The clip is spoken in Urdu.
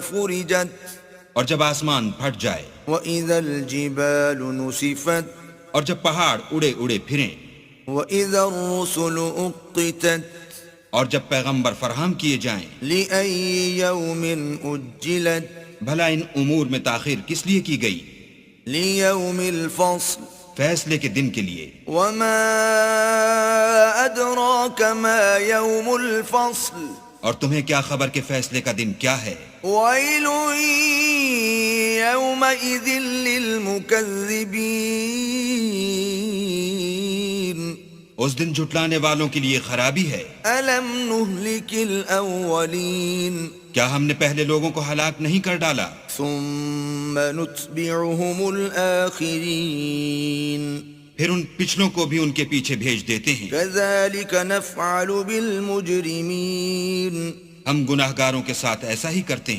فرجت اور جب آسمان پھٹ جائے، وَإِذَا الْجِبَالُ نُسِفَتْ اور جب پہاڑ اڑے اڑے پھریں، وَإِذَا الرُّسُلُ أُقِّتَتْ اور جب پیغمبر فراہم کیے جائیں، لِأَيِّ يَوْمٍ أُجِّلَتْ بھلا ان امور میں تاخیر کس لیے کی گئی؟ لِيَوْمِ الْفَصْلِ فیصلے کے دن کے لیے۔ وَمَا أَدْرَاكَ مَا يَوْمُ الْفَصْلِ اور تمہیں کیا خبر کہ فیصلے کا دن کیا ہے؟ وَيْلٌ يَوْمَئِذٍ لِّلْمُكَذِّبِينَ اس دن جھٹلانے والوں کے لیے خرابی ہے۔ أَلَمْ نُهْلِكِ الْأَوَّلِينَ کیا ہم نے پہلے لوگوں کو ہلاک نہیں کر ڈالا؟ ثُمَّ نُتْبِعُهُمُ الْآخِرِينَ پھر ان پچھلوں کو بھی ان کے پیچھے بھیج دیتے ہیں۔ كَذَلِكَ نَفْعَلُ بِالْمُجْرِمِينَ ہم گناہگاروں کے ساتھ ایسا ہی کرتے ہیں۔